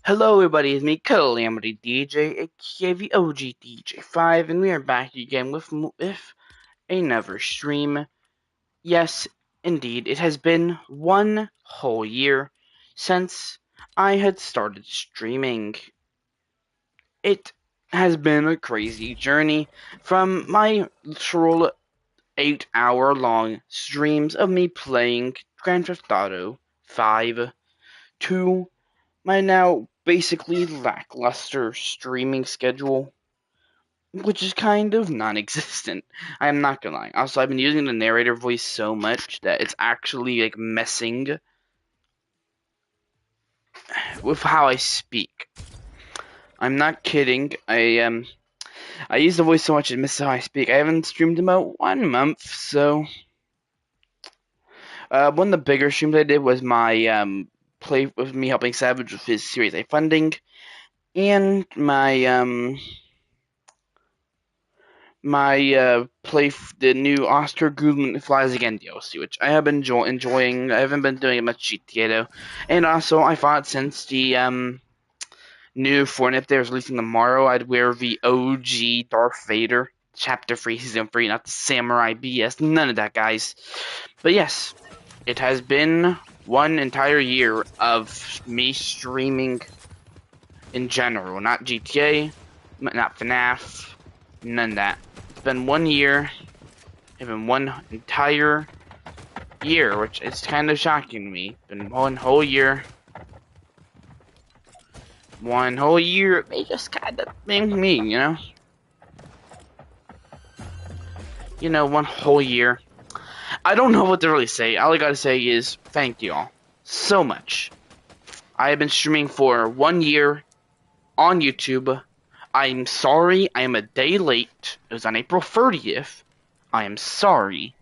Hello everybody, it's me, Calamity DJ, aka the OG DJ5, and we are back again with another stream. Yes, indeed, it has been one whole year since I had started streaming. It has been a crazy journey from my literal 8-hour long streams of me playing Grand Theft Auto 5 to my now basically lackluster streaming schedule, which is kind of non-existent. I'm not gonna lie. Also, I've been using the narrator voice so much that it's actually like messing with how I speak. I'm not kidding. I use the voice so much it misses how I speak. I haven't streamed in about 1 month, so one of the bigger streams I did was my play with me helping Savage with his Series A funding, and my play the new Oscar Goodman Flies Again DLC, which I have been enjoying. I haven't been doing much GTA though, and also I thought since the new Fortnite update was releasing tomorrow, I'd wear the OG Darth Vader Chapter 3 Season 3, not the Samurai BS, none of that, guys. But yes, it has been one entire year of me streaming in general, not GTA, not FNAF, none of that. It's been 1 year, even one entire year, which is kind of shocking to me. Been one whole year. One whole year, they just kind of make me, you know? You know, one whole year. I don't know what to really say. All I gotta say is thank you all so much. I have been streaming for 1 year on YouTube. I'm sorry I am a day late. It was on April 30th. I am sorry.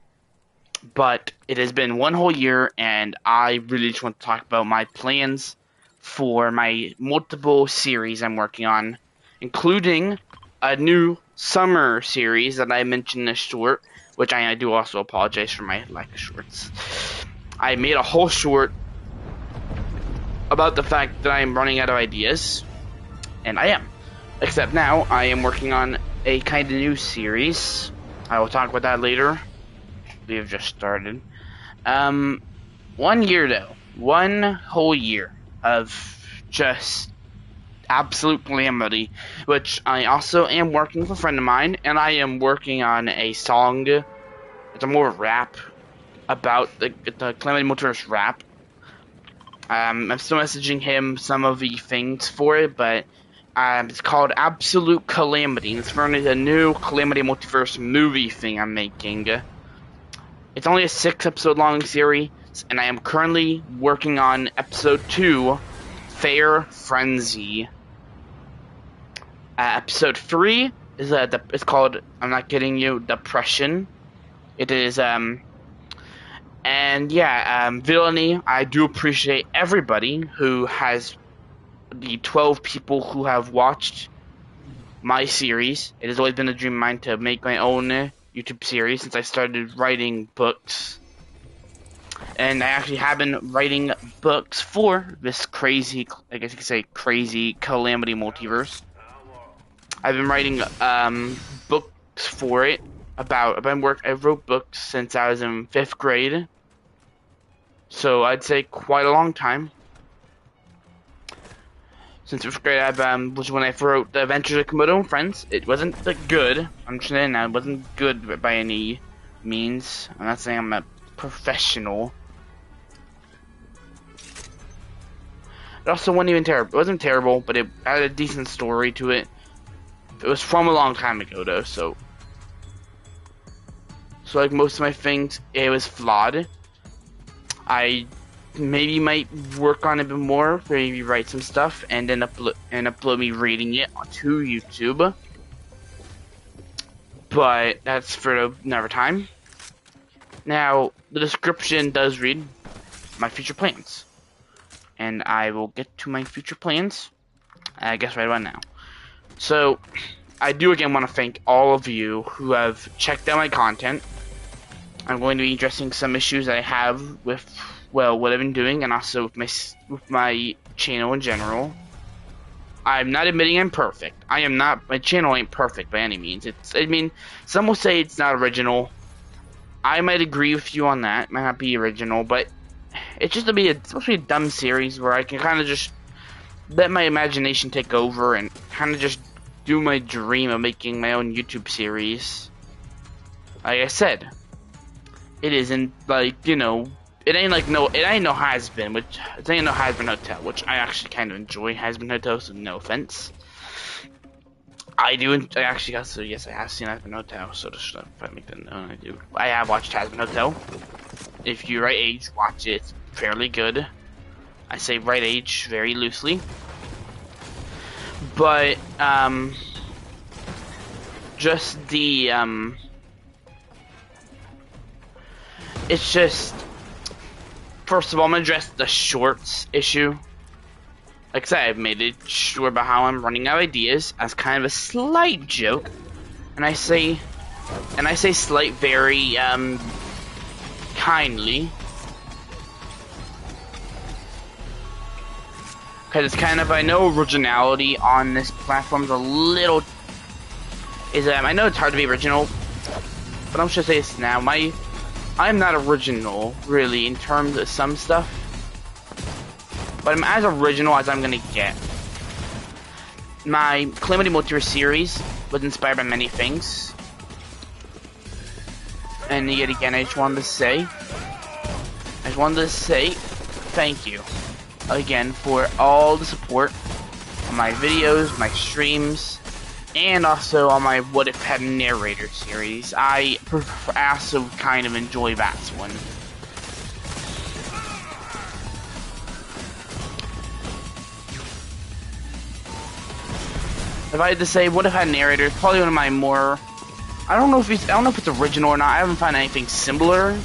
But it has been one whole year, and I really just want to talk about my plans for my multiple series I'm working on, including a new summer series that I mentioned in a short, which I do also apologize for my lack of shorts. I made a whole short about the fact that I am running out of ideas, and I am. Except now, I am working on a kind of new series. I will talk about that later. We have just started. 1 year though. One whole year of just absolute calamity, which I also am working with a friend of mine, and I am working on a song. It's a more rap about the Calamity Multiverse rap. I'm still messaging him some of the things for it, but it's called Absolute Calamity. It's for a new Calamity Multiverse movie thing I'm making. It's only a 6-episode long series, and I am currently working on episode 2, Fair Frenzy. Episode 3 is it's called, I'm not kidding you, Depression. It is Villainy. I do appreciate everybody who has the 12 people who have watched my series. It has always been a dream of mine to make my own YouTube series since I started writing books. And I actually have been writing books for this crazy, I guess you could say, crazy Calamity Multiverse. I've been writing books for it. I wrote books since I was in 5th grade. So I'd say quite a long time. Since 5th grade, was when I wrote The Adventures of Komodo and Friends. It wasn't good. I'm just saying that it wasn't good by any means. I'm not saying I'm a professional. It also wasn't even terrible. It wasn't terrible, but it had a decent story to it. It was from a long time ago, though, so like most of my things, it was flawed. I maybe might work on it a bit more, maybe write some stuff, and then upload me reading it to YouTube. But that's for another time. Now, the description does read my future plans. And I will get to my future plans, I guess, right about now. So, I do again want to thank all of you who have checked out my content. I'm going to be addressing some issues that I have with, well, what I've been doing, and also with my channel in general. I'm not admitting I'm perfect. I am not. My channel ain't perfect by any means. I mean, some will say it's not original. I might agree with you on that. It might not be original, but it's just supposed to be a dumb series where I can kind of just let my imagination take over and kind of just do my dream of making my own YouTube series. Like I said, it isn't like, you know, it ain't no Has-Been, it ain't no Has-Been Hotel, which I actually kind of enjoy Has-Been Hotel, so no offense. I actually got, so yes, I have seen Has-Been Hotel, so just if I make that known, I have watched Has-Been Hotel. If you're right age, watch it. It's fairly good. I say right age very loosely. But, just the, it's just, first of all, I'm gonna address the shorts issue. Like I said, I've made it sure about how I'm running out of ideas as kind of a slight joke. And I say slight very, kindly. Because it's kind of, I know originality on this platform is a little, I know it's hard to be original, but I'm just gonna say this now, I'm not original, really, in terms of some stuff, but I'm as original as I'm gonna get. My Calamity Multiverse series was inspired by many things, and yet again, I just wanted to say thank you again for all the support on my videos, my streams, and also on my What If Had a Narrator series. I also kind of enjoy that one. If I had to say, What If Had a Narrator is probably one of my more, I don't know if it's original or not. I haven't found anything similar,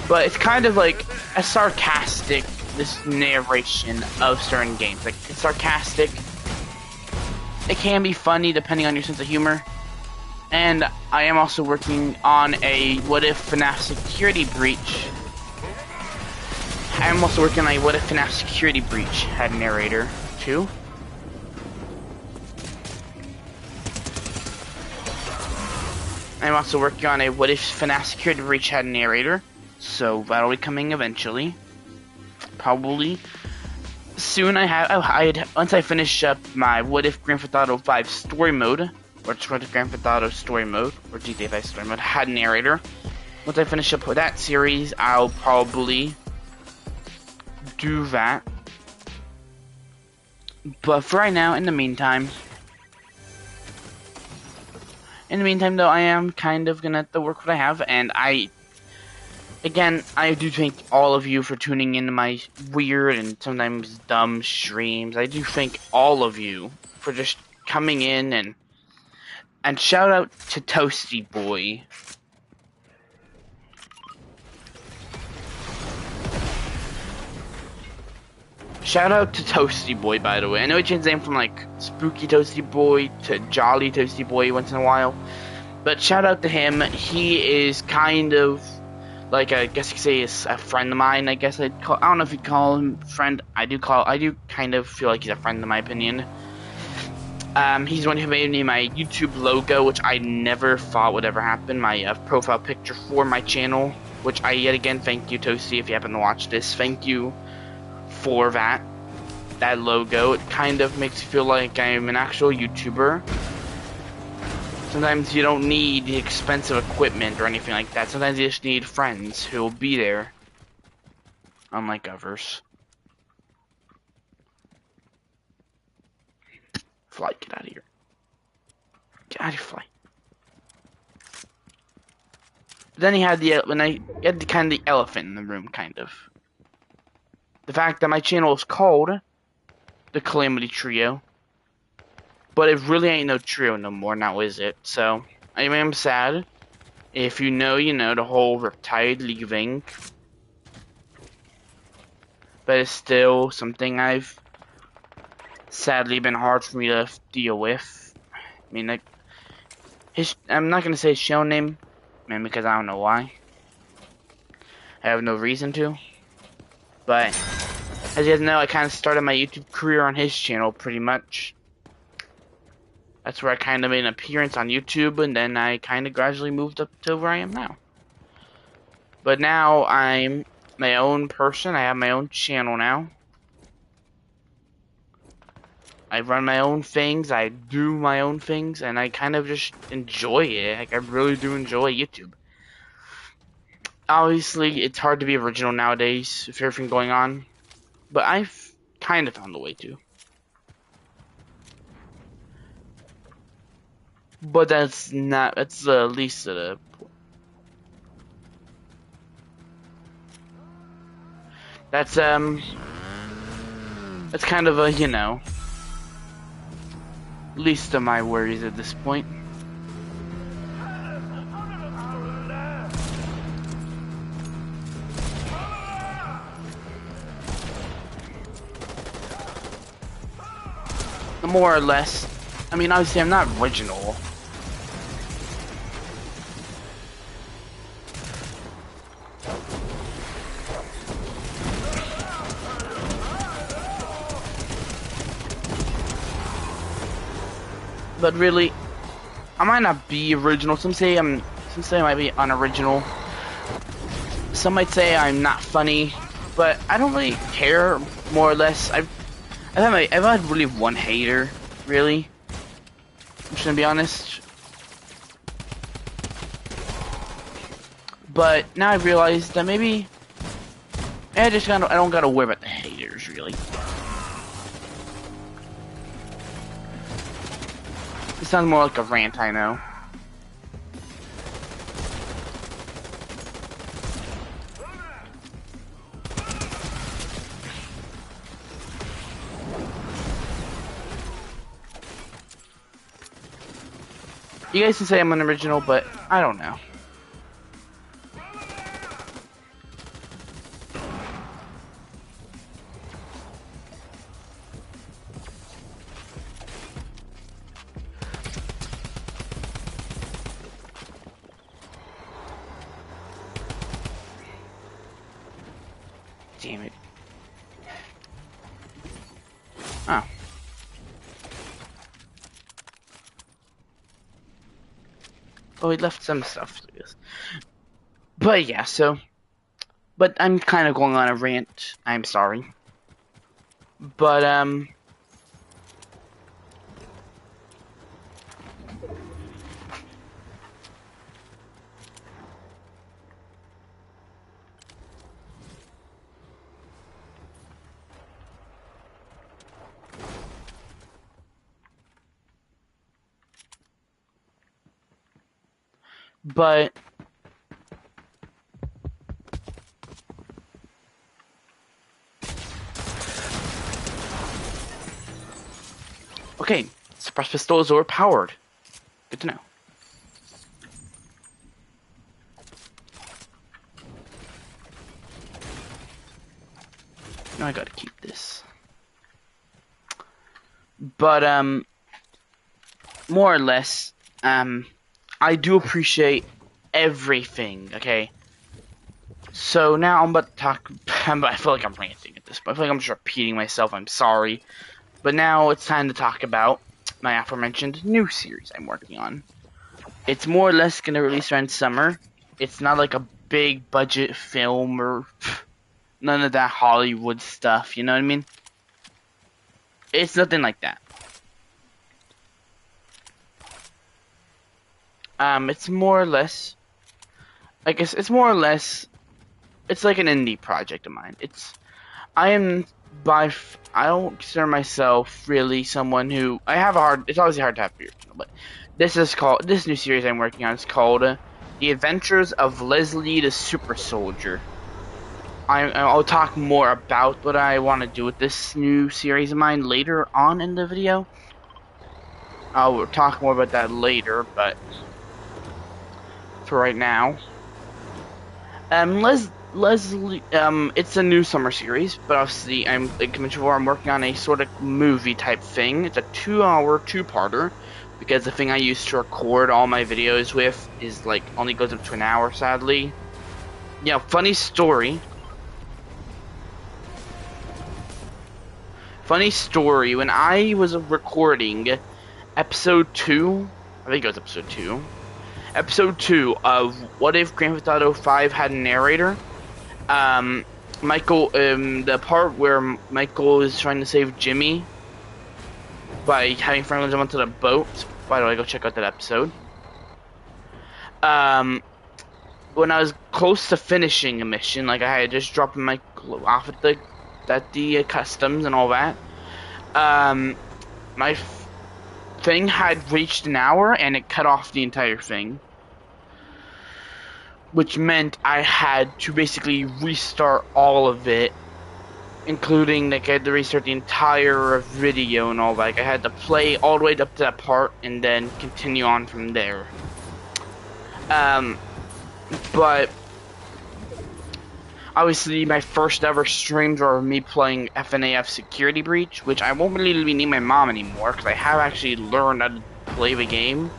but it's kind of like a sarcastic narration of certain games. Like, it's sarcastic. It can be funny depending on your sense of humor. And I am also working on a What If FNAF Security Breach. I'm also working on a What If FNAF Security Breach had narrator too. I'm also working on a What If FNAF Security Breach had narrator. So that'll be coming eventually. Probably soon. Once I finish up my What If Grand Theft Auto 5 story mode, or Grand Theft Auto story mode, or GTA 5 story mode, had narrator. Once I finish up with that series, I'll probably do that. But for right now, in the meantime though, I am kind of gonna have to work what I have, and again, I do thank all of you for tuning into my weird and sometimes dumb streams. I do thank all of you for just coming in, and shout out to Toasty Boy. Shout out to Toasty Boy, by the way. I know he changed his name from like Spooky Toasty Boy to Jolly Toasty Boy once in a while, but shout out to him. He is kind of like, I guess you could say, is a friend of mine. I guess I don't know if you'd call him friend. I do kind of feel like he's a friend in my opinion. He's the one who made me my YouTube logo, which I never thought would ever happen. My profile picture for my channel, which I yet again thank you, Toasty, if you happen to watch this. Thank you for that logo. It kind of makes you feel like I'm an actual YouTuber. Sometimes you don't need the expensive equipment or anything like that. Sometimes you just need friends who will be there. Unlike others. Fly, get out of here. Get out of here, Fly. But then he had kind of the elephant in the room, kind of. The fact that my channel is called The Calamity Trio. But it really ain't no trio no more, now is it? So, I am sad. If you know, you know, the whole Riptide leaving. But it's still something I've sadly been hard for me to deal with. I mean, like, I'm not gonna say his show name, man, because I don't know why. I have no reason to. But As you guys know, I kind of started my YouTube career on his channel, pretty much. That's where I kind of made an appearance on YouTube, and then I kind of gradually moved up to where I am now. But now I'm my own person. I have my own channel now. I run my own things. I do my own things, and I kind of just enjoy it. Like, I really do enjoy YouTube. Obviously, it's hard to be original nowadays with everything going on, but I've kind of found a way to. But that's the least of the. That's kind of a, you know, least of my worries at this point. More or less. I mean, obviously, I'm not original. But really, I might not be original. Some say I might be unoriginal. Some might say I'm not funny, but I don't really care. More or less, I've had really one hater, really. I'm just gonna be honest. But now I realize that maybe I don't gotta worry about the haters, really. It sounds more like a rant, I know. You guys can say I'm unoriginal, but I don't know. Damn it. Oh. Oh, he left some stuff to this. But yeah, so. But I'm kind of going on a rant. I'm sorry. But, okay, suppress pistol is overpowered. Good to know. Now I gotta keep this. But, more or less, I do appreciate everything, okay? So now I'm about to talk. I feel like I'm ranting at this point. I feel like I'm just repeating myself. I'm sorry. But now it's time to talk about my aforementioned new series I'm working on. It's more or less going to release around summer. It's not like a big budget film or none of that Hollywood stuff, you know what I mean? It's nothing like that. It's more or less, I guess it's more or less, it's like an indie project of mine. I don't consider myself really someone who, it's always hard to have fear, but this new series I'm working on is called The Adventures of Leslie the Super Soldier. I'll talk more about what I want to do with this new series of mine later on in the video. I'll talk more about that later, but for right now, Leslie, it's a new summer series, but obviously, like I mentioned before, I'm working on a sort of movie type thing. It's a 2-hour, two-parter, because the thing I use to record all my videos with is like only goes up to an hour, sadly. Yeah, funny story. funny story. When I was recording episode 2, I think it was episode 2. Episode 2 of What If Grand Theft Auto 5 had a narrator. Michael, the part where Michael is trying to save Jimmy by having Franklin jump onto the boat. By the way, go check out that episode. When I was close to finishing a mission, like I had just dropped Michael off at the customs and all that, my thing had reached an hour and it cut off the entire thing. Which meant I had to basically restart all of it, including like I had to restart the entire video and all that. Like, I had to play all the way up to that part and then continue on from there. But obviously my first ever streams were me playing FNAF Security Breach, which I won't really be needing my mom anymore because I have actually learned how to play the game.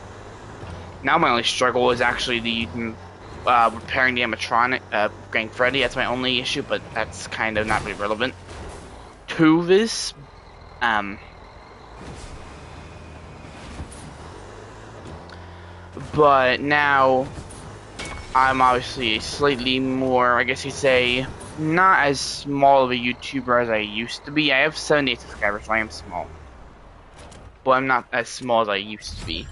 Now my only struggle is actually the repairing the animatronic, Gang Freddy. That's my only issue, but that's kind of not really relevant to this. But now I'm obviously slightly more, I guess you'd say, not as small of a YouTuber as I used to be. I have 78 subscribers, so I am small. But I'm not as small as I used to be.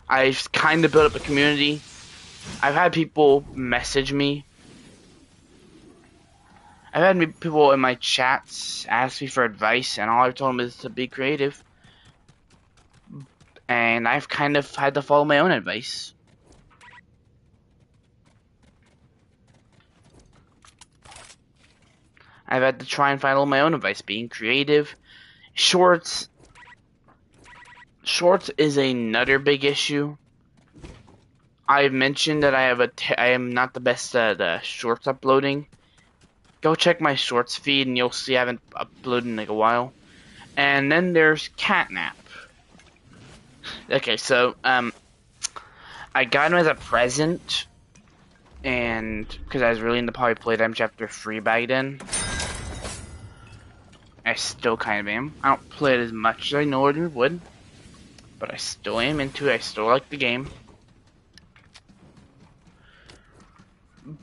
I've kind of built up a community. I've had people message me. I've had people in my chats ask me for advice, and all I've told them is to be creative. And I've kind of had to follow my own advice. I've had to try and follow my own advice, being creative. Shorts is another big issue. I've mentioned that I am not the best at shorts uploading. Go check my shorts feed and you'll see I haven't uploaded in like a while. And then there's Catnap. Okay, so I got him as a present, and because I was really into Poppy Playtime Chapter 3 back then. I still kind of am. I don't play it as much as I normally would, but I still am into it. I still like the game.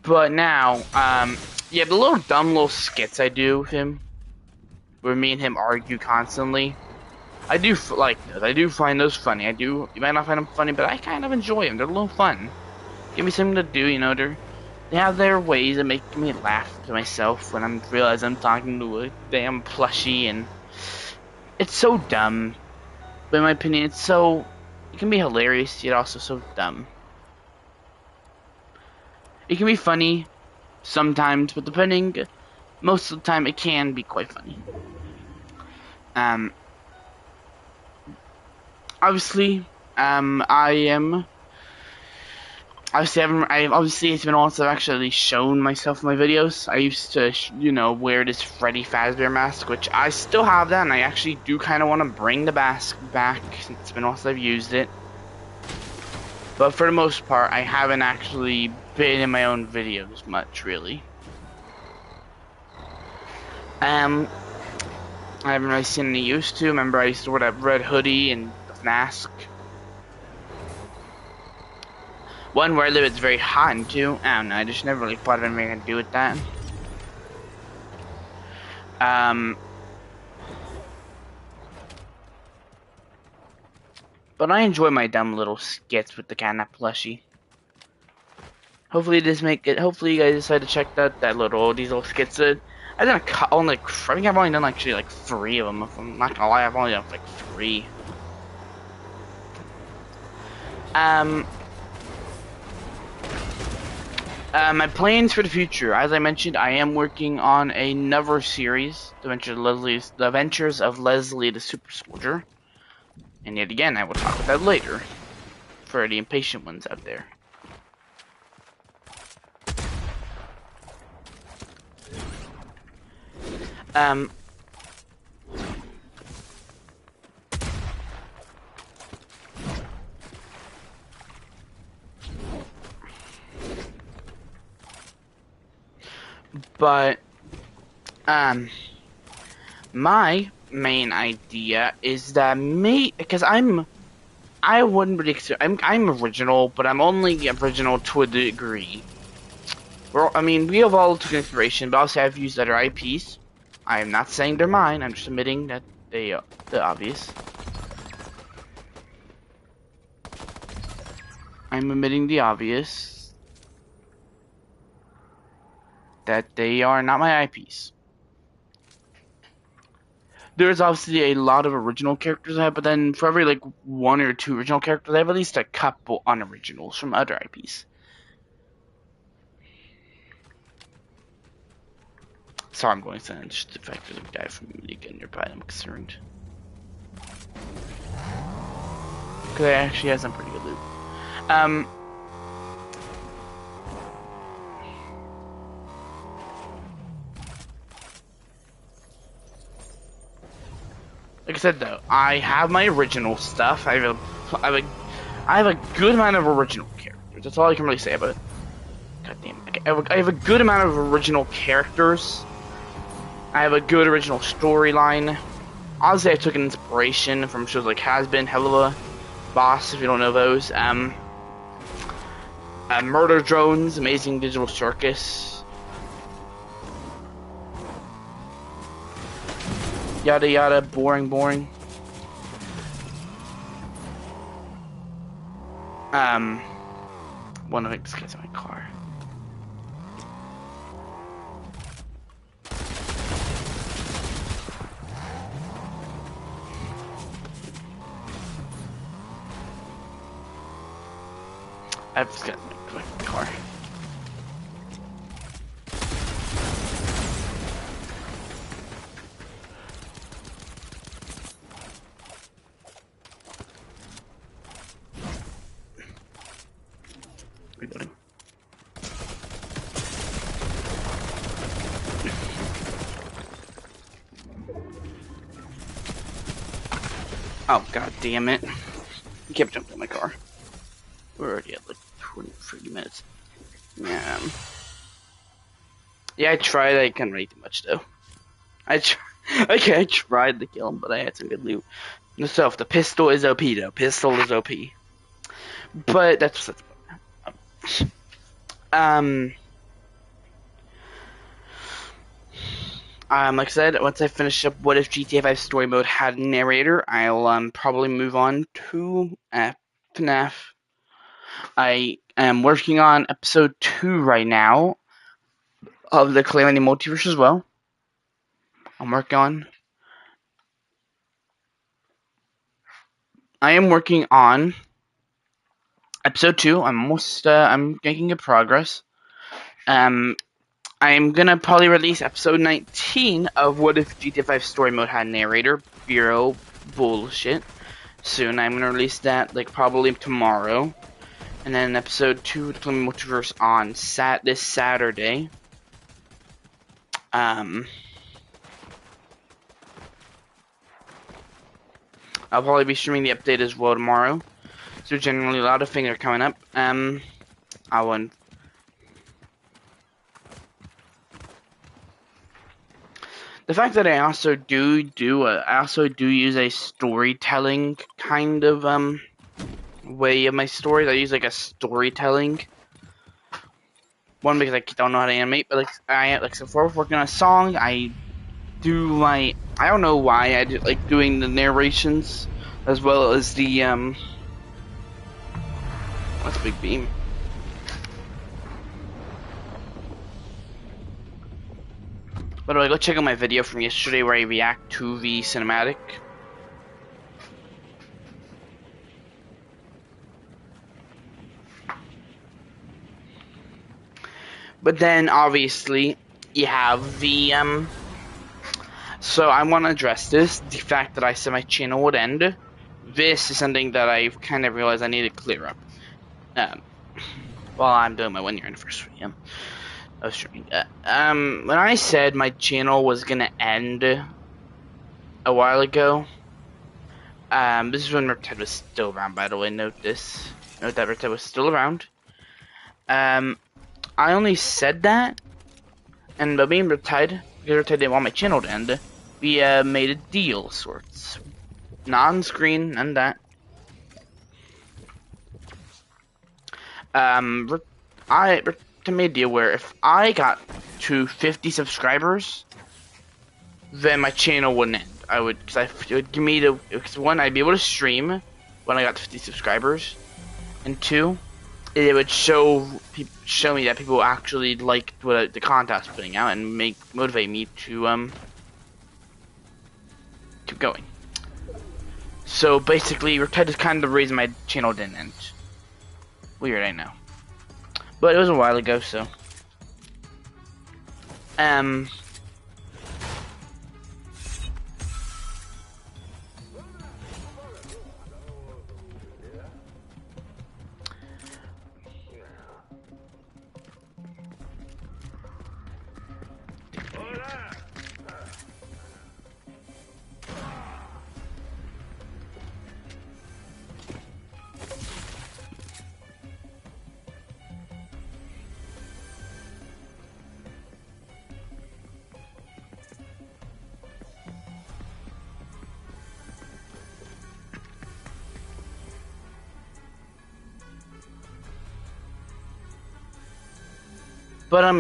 But now, yeah, the little dumb little skits I do with him, where me and him argue constantly, I do like those. I do find those funny. You might not find them funny, but I kind of enjoy them. They're a little fun. Give me something to do, you know. They have their ways of making me laugh to myself when I realize I'm talking to a damn plushie, and it's so dumb. But in my opinion, it can be hilarious, yet also so dumb. It can be funny sometimes, but most of the time it can be quite funny. Obviously, obviously it's been a while since I've actually shown myself in my videos. I used to, wear this Freddy Fazbear mask, which I still have that, and I actually do kind of want to bring the mask back since it's been a while since I've used it. But for the most part, I haven't actually been in my own videos much, really. I haven't really seen any use to. Remember, I used to wear that red hoodie and mask. One where I live, it's very hot, and two, I don't know, I just never really thought of anything to do with that. But I enjoy my dumb little skits with the Catnap plushie. Hopefully hopefully you guys decide to check out these little skits. I've done I think I've only done actually like 3 of them. If I'm not gonna lie, I've only done like 3. My plans for the future. As I mentioned, I am working on another series, The Adventures of Leslie the Super Soldier. And yet again, I will talk about that later, for the impatient ones out there. But, my main idea is that because I wouldn't really I'm original, but I'm only original to a degree. Well, I mean, we have all took inspiration, but also I've used other IPs. I am not saying they're mine. I'm just admitting that they are the obvious. I'm admitting the obvious that they are not my IPs. There's obviously a lot of original characters I have, but then for every like 1 or 2 original characters, I have at least a couple unoriginals from other IPs. Sorry, I'm going to just the fact that the guy from League nearby, I'm concerned. Because I actually have some pretty good loot. Like I said though, I have my original stuff. I have a good amount of original characters. That's all I can really say about it. God damn it. I have a good amount of original characters. I have a good original storyline. Honestly, I took an inspiration from shows like Has-Been, Helluva, Boss, if you don't know those. Murder Drones, Amazing Digital Circus. Yada yada, boring. One of these guys in my car. I've just got my car. Reloading. Oh, god damn it. You kept jumping in my car. We're already at like 30 minutes. Yeah, I tried. I couldn't really do much though. I tried to kill him, but I had some good loot. Myself, the pistol is OP though. Pistol is OP. But that's like I said, once I finish up What If GTA 5 Story Mode had a narrator, I'll probably move on to FNAF. I am working on episode 2 right now of the Calamity Multiverse as well. I am working on episode 2. I'm making good progress. I'm gonna probably release episode 19 of What If GTA 5 Story Mode had a narrator. Bureau bullshit. Soon I'm gonna release that like probably tomorrow. And then episode 2 of the Calamity Multiverse on this Saturday. I'll probably be streaming the update as well tomorrow. So generally a lot of things are coming up. The fact that I also do use a storytelling kind of way of my stories. I use like a storytelling one because I don't know how to animate, but so if we're working on a song, I do I don't know why I do like doing the narrations as well as the what's a big beam? By the way, go check out my video from yesterday where I react to the cinematic. But then obviously you have the so I want to address this, the fact that I said my channel would end. This is something that I've kind of realized I need to clear up. While I'm doing my 1 year anniversary of streaming. When I said my channel was gonna end a while ago, this is when Riptide was still around, by the way. Note this. Note that Riptide was still around. I only said that, and by being Riptide, because Riptide didn't want my channel to end, we made a deal of sorts. Not on screen and that. To made a deal where if I got to 50 subscribers, then my channel wouldn't end. It would give me because one, I'd be able to stream when I got to 50 subscribers, and two, it would show me that people actually liked what the content I was putting out and motivate me to keep going. So basically, Ted is kind of the reason my channel didn't end. Weird, I know, but it was a while ago, so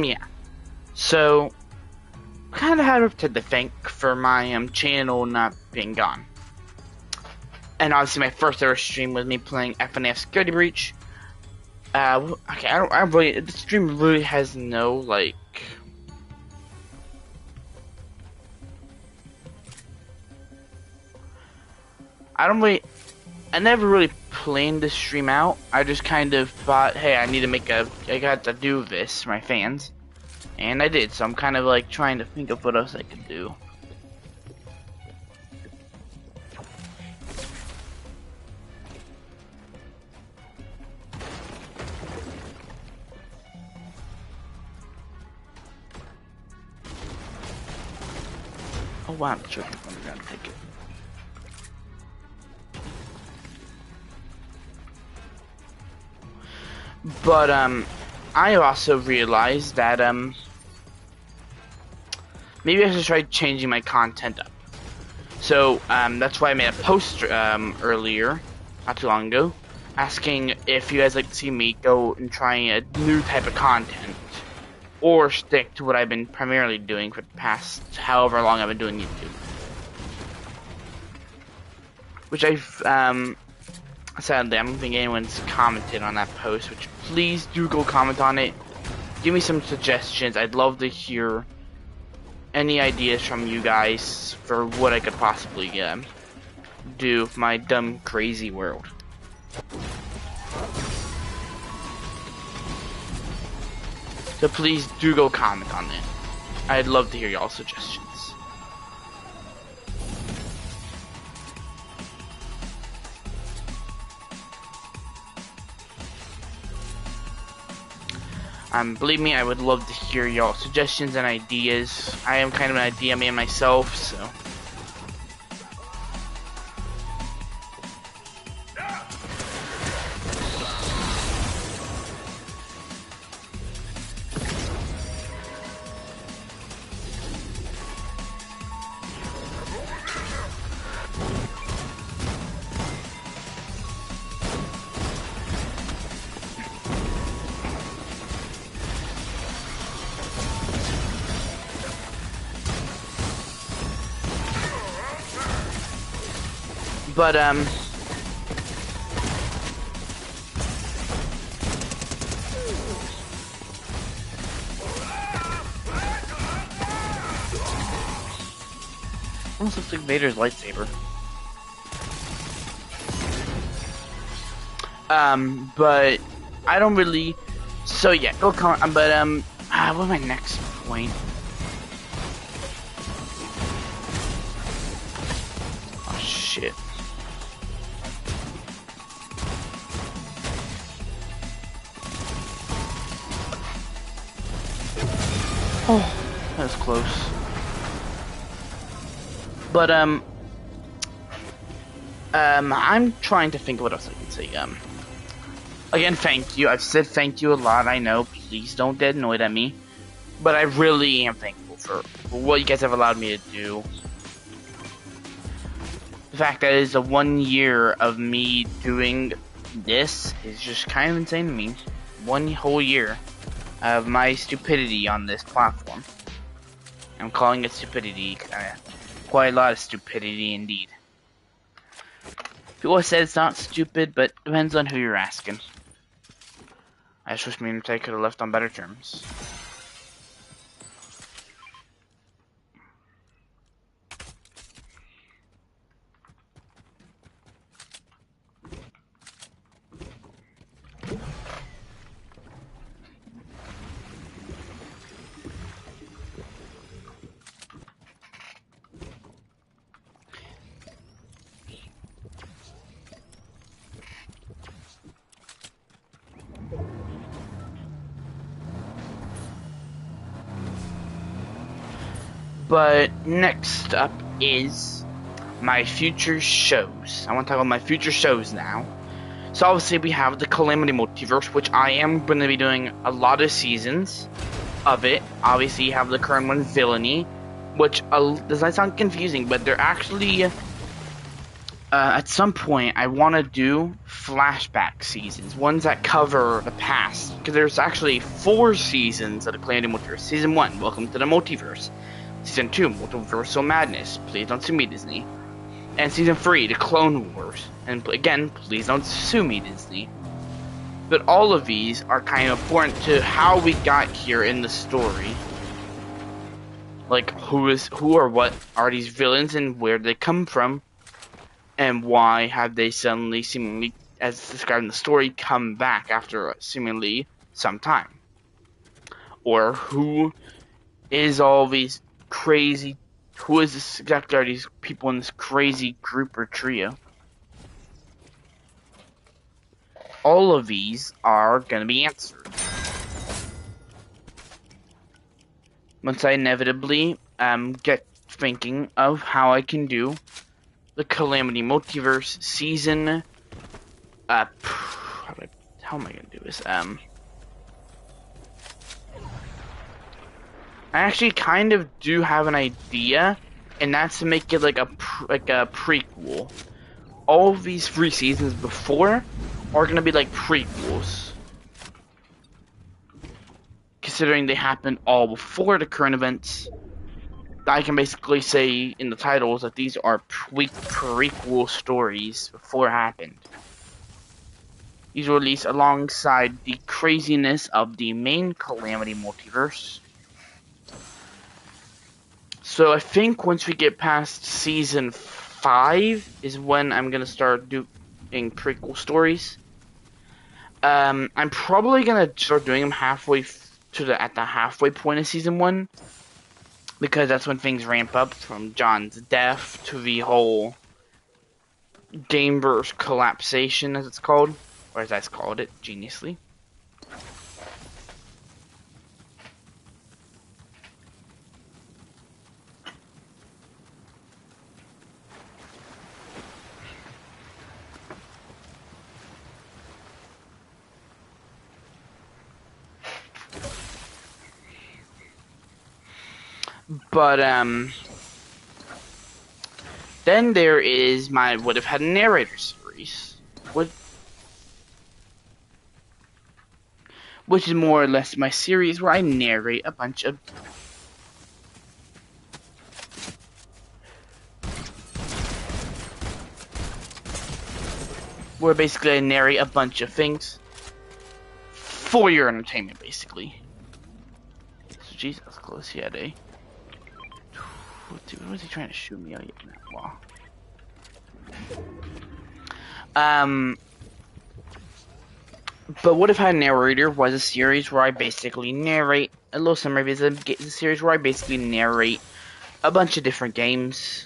yeah. So kind of had to thank for my channel not being gone. And obviously my first ever stream was me playing FNAF Security Breach. Okay, I really, the stream really has no, like, I never really planned this stream out. I just kind of thought, hey, I got to do this for my fans. And I did, so I'm kind of like trying to think of what else I could do. Oh wow, I'm sure I'm gonna take it. But I also realized that maybe I should try changing my content up. So that's why I made a post earlier, not too long ago, asking if you guys like to see me go and try a new type of content, or stick to what I've been primarily doing for the past however long I've been doing YouTube. Which sadly, I don't think anyone's commented on that post, which please do go comment on it. Give me some suggestions. I'd love to hear any ideas from you guys for what I could possibly do with my dumb, crazy world. So please do go comment on it. I'd love to hear y'all's suggestions. Believe me, I would love to hear y'all suggestions and ideas. I am kind of an idea man myself, so. But almost looks like Vader's lightsaber. But I don't really. So yeah, go comment. But what's my next point? Oh shit. Oh, that was close. But I'm trying to think of what else I can say. Again, thank you. I've said thank you a lot. I know. Please don't get annoyed at me. But I really am thankful for what you guys have allowed me to do. the fact that it's a 1 year of me doing this is just kind of insane to me. 1 whole year of my stupidity on this platform. I'm calling it stupidity. Quite a lot of stupidity indeed. People said it's not stupid, but depends on who you're asking. I just wish me and Tay could have left on better terms. But next up is my future shows. I want to talk about my future shows now. So obviously we have the Calamity Multiverse, which I am going to be doing a lot of seasons of it. Obviously you have the current one, Villainy, which does not sound confusing, but they're actually at some point I want to do flashback seasons, ones that cover the past, because there's actually 4 seasons of the Calamity Multiverse. Season 1, Welcome to the Multiverse. Season 2, Multiversal Madness, Please Don't Sue Me, Disney. And Season 3, The Clone Wars. And again, Please Don't Sue Me, Disney. But all of these are kind of important to how we got here in the story. Like, who or what are these villains and where do they come from? And why have they suddenly, seemingly, as described in the story, come back after seemingly some time? Or who is all these crazy, who is this exactly, are these people in this crazy group or trio? All of these are going to be answered once I inevitably get thinking of how I can do the Calamity Multiverse season. How am I going to do this? I actually kind of do have an idea, and that's to make it like a prequel. All of these 3 seasons before are gonna be like prequels, considering they happened all before the current events. I can basically say in the titles that these are prequel stories before it happened. These were released alongside the craziness of the main Calamity Multiverse. So I think once we get past season 5 is when I'm gonna start doing prequel stories. I'm probably gonna start doing them halfway at the halfway point of season 1, because that's when things ramp up from John's death to the whole Gameverse collapsation, as it's called, or as I called it geniusly. But then there is my Would Have Had a Narrator series, which is more or less my series where I narrate a bunch of basically I narrate a bunch of things for your entertainment, basically. So Jesus, close yet, eh? What was he trying to shoot me out yet in that wall? But Would Have Had a Narrator was a series where I basically narrate a little summary. It's a series where I basically narrate a bunch of different games.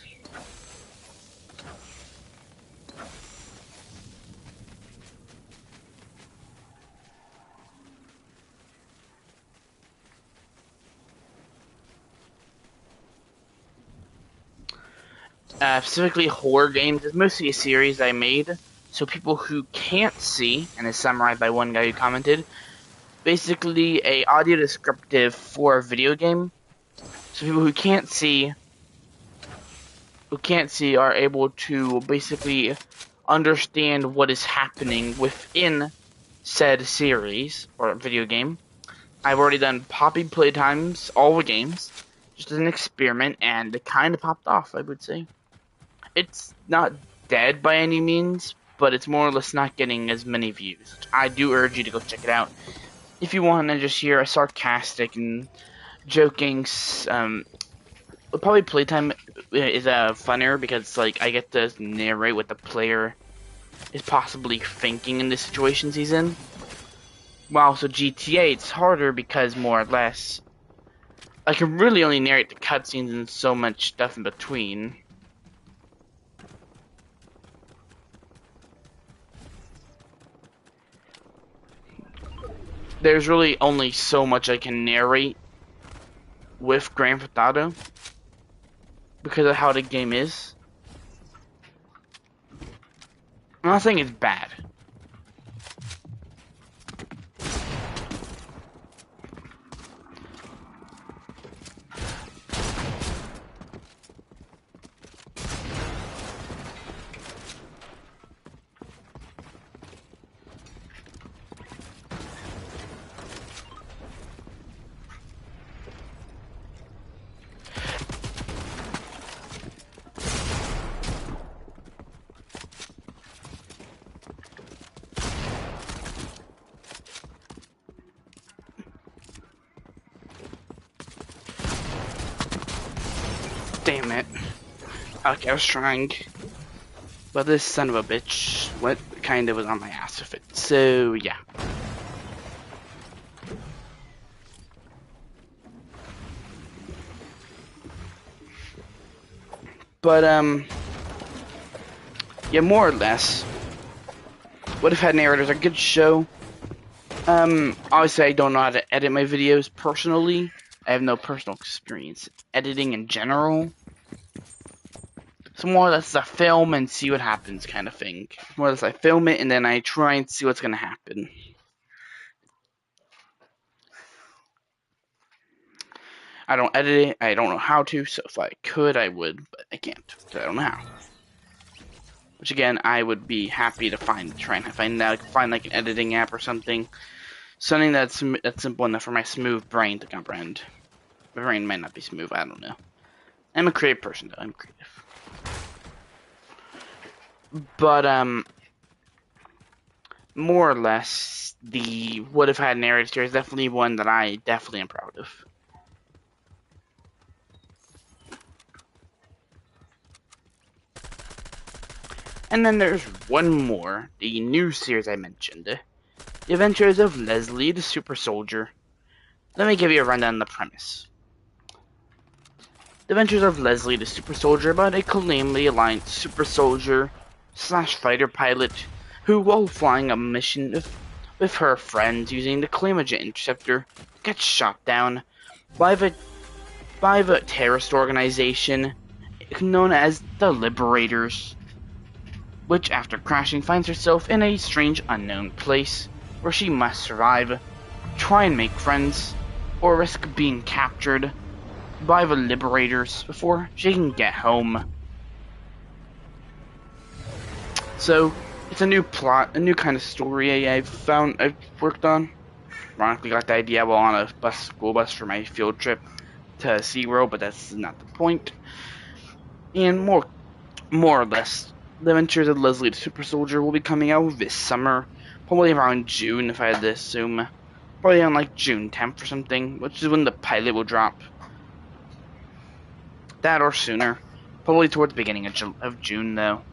Specifically horror games. It's mostly a series I made, so people who can't see, and it's summarized by one guy who commented, basically a audio descriptive for a video game. So people who can't see who can't see are able to basically understand what is happening within said series or video game. I've already done poppy playtimes, all the games, just as an experiment, and it kind of popped off, I would say. It's not dead by any means, but it's more or less not getting as many views. I do urge you to go check it out. If you want to just hear a sarcastic and joking, probably playtime is funner because like I get to narrate what the player is possibly thinking in the situations he's in. While so GTA, it's harder because more or less I can really only narrate the cutscenes and so much stuff in between. There's really only so much I can narrate with Grand Theft Auto because of how the game is. I'm not saying it's bad. Damn it. Okay, I was trying. But this son of a bitch kind of was on my ass with it. So, yeah. But, yeah, more or less. What If Had Narrators a good show. Obviously I don't know how to edit my videos personally. I have no personal experience editing in general. So more or less I film and see what happens kind of thing. More or less I film it and then I try and see what's gonna happen. I don't edit it, I don't know how to, so if I could I would, but I can't, because I don't know how. Which again, I would be happy to try and find like an editing app or something. Something that's simple enough for my smooth brain to comprehend. My brain might not be smooth, I don't know. I'm a creative person though, I'm creative. But, more or less, the What If Had Narrator series is definitely one that I definitely am proud of. And then there's one more, the new series I mentioned, The Adventures of Leslie the Super Soldier. Let me give you a rundown of the premise. The Adventures of Leslie the Super Soldier about a Calamity Alliance super soldier / fighter pilot who, while flying a mission with her friends using the Calamity Interceptor, gets shot down by the terrorist organization known as the Liberators, which after crashing finds herself in a strange unknown place where she must survive, try and make friends, or risk being captured by the Liberators before she can get home. So, it's a new plot, a new kind of story I've worked on. Ironically got the idea while on a school bus for my field trip to SeaWorld, but that's not the point. And more or less, The Adventures of Leslie the Super Soldier will be coming out this summer, probably around June if I had to assume. Probably on like June 10th or something, which is when the pilot will drop. That or sooner. Probably towards the beginning of June though.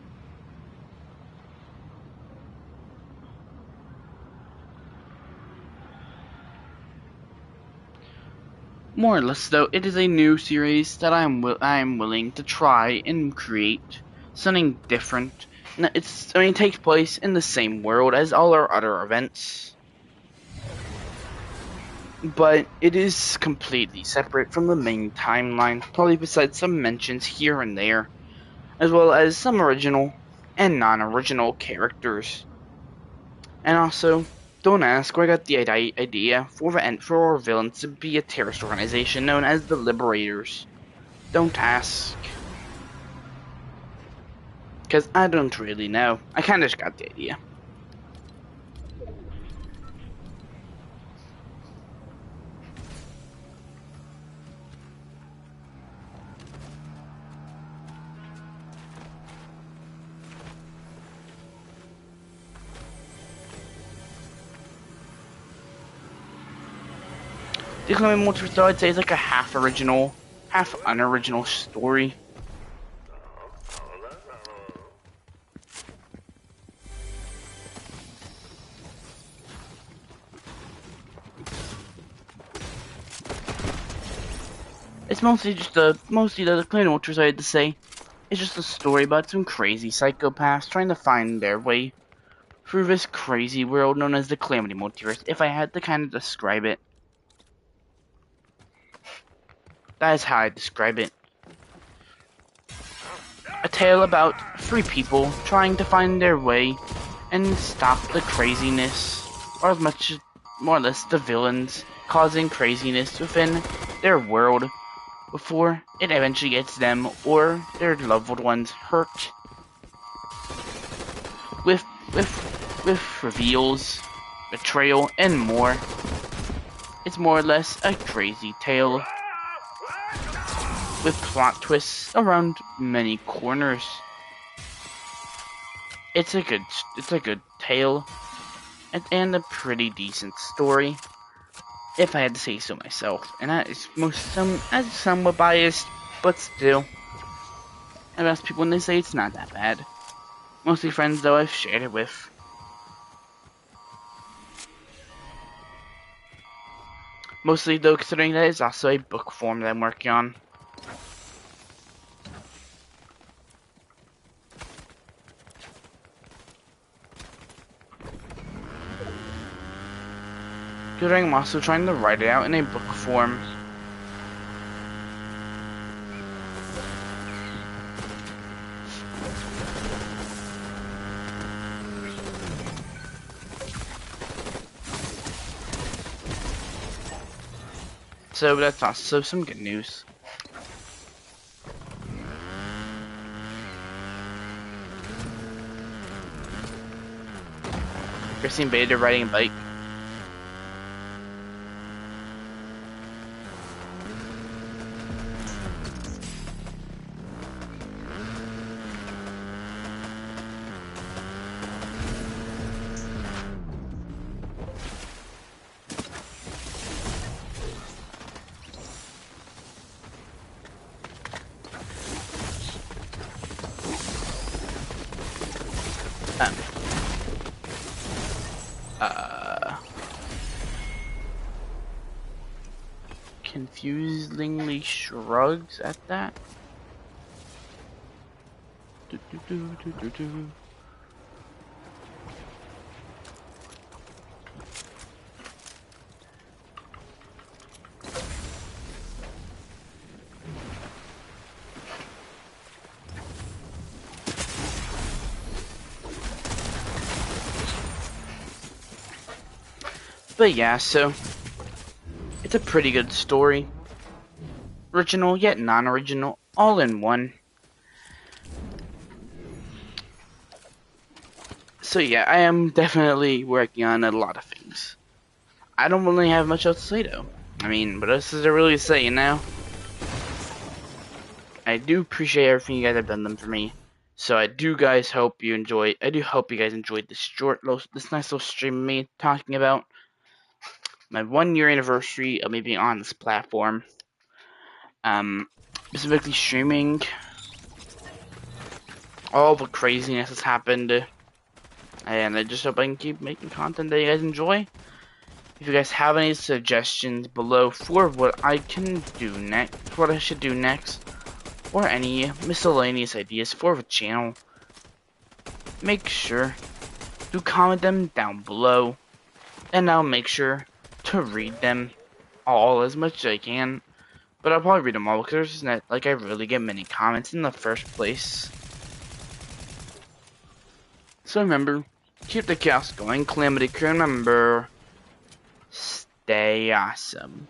More or less though, it is a new series that I am willing to try and create something different. It takes place in the same world as all our other events, but it is completely separate from the main timeline, probably besides some mentions here and there, as well as some original and non-original characters. And also, don't ask where I got the idea for our villains to be a terrorist organization known as the Liberators. Don't ask. Because I don't really know. I kind of just got the idea. The Claiming Monsters, though, I'd say is like a half original, half unoriginal story. It's mostly the Claiming Monsters, I had to say. It's just a story about some crazy psychopaths trying to find their way through this crazy world known as the Calamity Multiverse. If I had to kind of describe it, that is how I describe it. A tale about 3 people trying to find their way and stop the craziness, or more or less the villains causing craziness within their world before it eventually gets them or their loved ones hurt. With reveals, betrayal, and more. It's more or less a crazy tale with plot twists around many corners. It's a good tale and a pretty decent story, if I had to say so myself. And that is somewhat biased, but still, I've asked people and they say it's not that bad. Mostly friends though I've shared it with. Mostly though, considering that it's also a book form that I'm working on. Considering I'm also trying to write it out in a book form. So that's also some good news. Christine Bader riding a bike. Confusingly shrugs at that. But yeah, so it's a pretty good story. Original yet non-original, all in one. So yeah, I am definitely working on a lot of things. I don't really have much else to say though. I mean, what else is there really to say, you know? I do appreciate everything you guys have done for me. So I do hope you guys enjoyed this nice little stream of me talking about my 1-year anniversary of me being on this platform. Specifically streaming all the craziness that's happened. And I just hope I can keep making content that you guys enjoy. If you guys have any suggestions below for what I can do next, what I should do next, or any miscellaneous ideas for the channel, make sure to comment them down below, and I'll make sure to read them all as much as I can. But I'll probably read them all because it's not like I really get many comments in the first place. So remember, keep the chaos going, Calamity Crew, and remember, stay awesome.